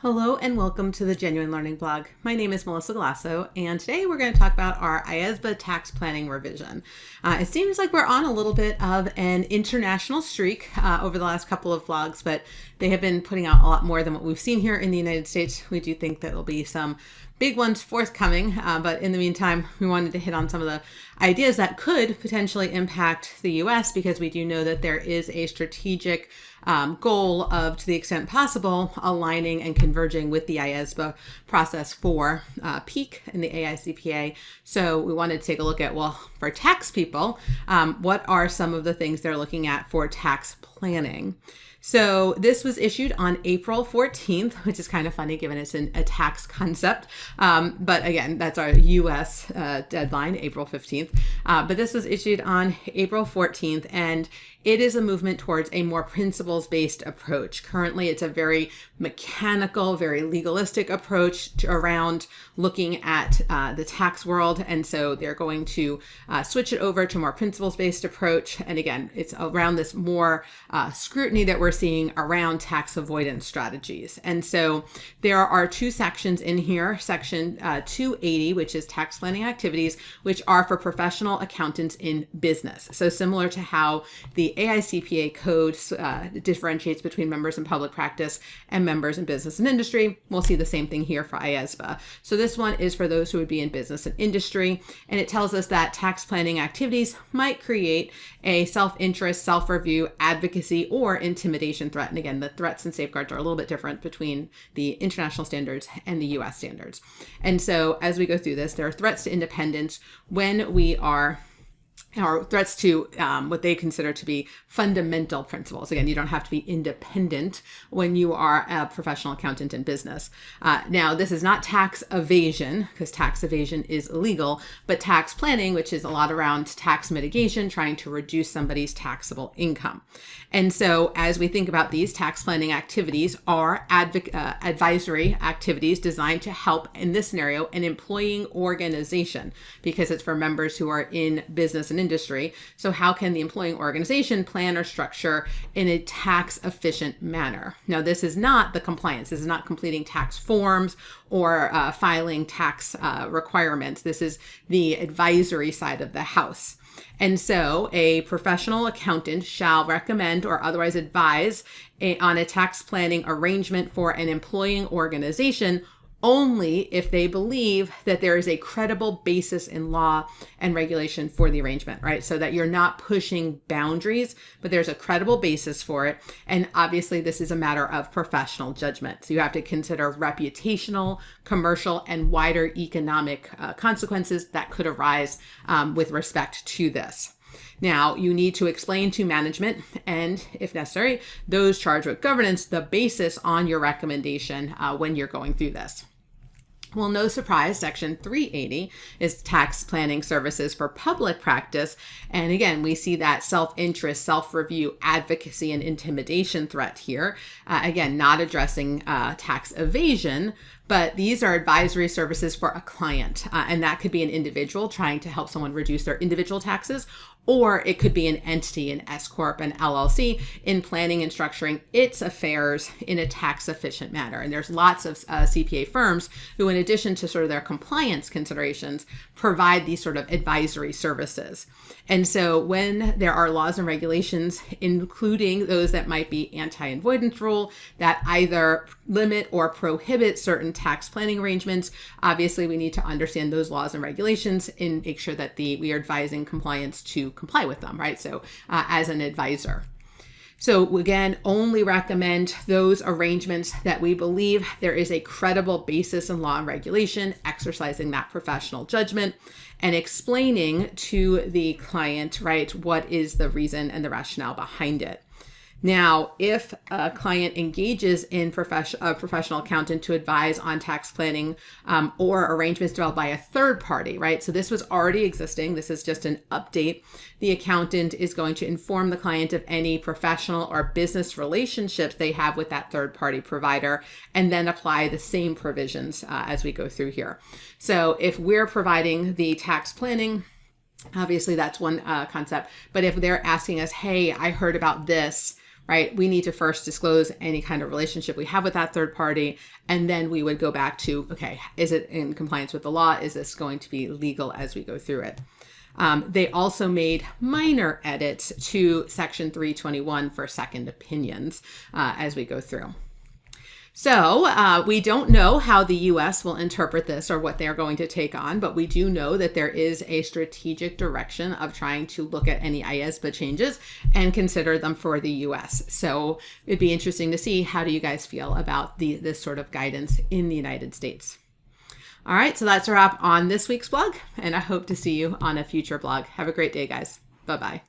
Hello and welcome to the Genuine Learning Blog. My name is Melissa Glasso, and today we're going to talk about our IESBA tax planning revision. It seems like we're on a little bit of an international streak over the last couple of vlogs, but they have been putting out a lot more than what we've seen here in the United States. We do think that there'll be some big ones forthcoming, but in the meantime, we wanted to hit on some of the ideas that could potentially impact the US, because we do know that there is a strategic goal of, to the extent possible, aligning and converging with the IESBA process for PEAK and the AICPA. So we wanted to take a look at, well, for tax people, what are some of the things they're looking at for tax planning? So this was issued on April 14th, which is kind of funny given it's a tax concept. But again, that's our US deadline, April 15th. But this was issued on April 14th, and it is a movement towards a more principles-based approach. Currently, it's a very mechanical, very legalistic approach around looking at the tax world. And so they're going to switch it over to a more principles-based approach. And again, it's around this more scrutiny that we're seeing around tax avoidance strategies. And so there are two sections in here. Section 280, which is tax planning activities, which are for professional accountants in business. So similar to how the AICPA code differentiates between members in public practice and members in business and industry, we'll see the same thing here for IESBA. So this one is for those who would be in business and industry, and it tells us that tax planning activities might create a self-interest, self-review, advocacy, or intimidation threat. And again, the threats and safeguards are a little bit different between the international standards and the US standards. And so as we go through this, there are threats to independence when we are or threats to what they consider to be fundamental principles. Again, you don't have to be independent when you are a professional accountant in business. Now, this is not tax evasion, because tax evasion is illegal, but tax planning, which is a lot around tax mitigation, trying to reduce somebody's taxable income. And so as we think about these, tax planning activities are advisory activities designed to help, in this scenario, an employing organization, because it's for members who are in business and industry. So how can the employing organization plan or structure in a tax efficient manner? Now, this is not the compliance. This is not completing tax forms or filing tax requirements. This is the advisory side of the house. And so a professional accountant shall recommend or otherwise advise on a tax planning arrangement for an employing organization only if they believe that there is a credible basis in law and regulation for the arrangement, right? So that you're not pushing boundaries, but there's a credible basis for it. And obviously this is a matter of professional judgment. So you have to consider reputational, commercial, and wider economic consequences that could arise with respect to this. Now, you need to explain to management and, if necessary, those charged with governance, the basis on your recommendation when you're going through this. Well, no surprise, Section 380 is tax planning services for public practice. And again, we see that self-interest, self-review, advocacy, and intimidation threat here. Again, not addressing tax evasion, but these are advisory services for a client. And that could be an individual trying to help someone reduce their individual taxes, or it could be an entity, an S Corp, an LLC, in planning and structuring its affairs in a tax efficient manner. And there's lots of CPA firms who, in addition to sort of their compliance considerations, provide these sort of advisory services. And so when there are laws and regulations, including those that might be anti-avoidance rule, that either limit or prohibit certain tax planning arrangements, obviously we need to understand those laws and regulations and make sure that we are advising compliance to comply with them, right? So as an advisor. So again, only recommend those arrangements that we believe there is a credible basis in law and regulation, exercising that professional judgment and explaining to the client, right, what is the reason and the rationale behind it. Now, if a client engages in a professional accountant to advise on tax planning or arrangements developed by a third party, right? So this was already existing. This is just an update. The accountant is going to inform the client of any professional or business relationships they have with that third party provider, and then apply the same provisions as we go through here. So if we're providing the tax planning, obviously that's one concept. But if they're asking us, hey, I heard about this, right? We need to first disclose any kind of relationship we have with that third party. And then we would go back to, okay, is it in compliance with the law? Is this going to be legal as we go through it? They also made minor edits to Section 321 for second opinions as we go through. So we don't know how the U.S. will interpret this or what they're going to take on, but we do know that there is a strategic direction of trying to look at any IESBA changes and consider them for the U.S. So it'd be interesting to see, how do you guys feel about this sort of guidance in the United States? All right, so that's a wrap on this week's blog, and I hope to see you on a future blog. Have a great day, guys. Bye-bye.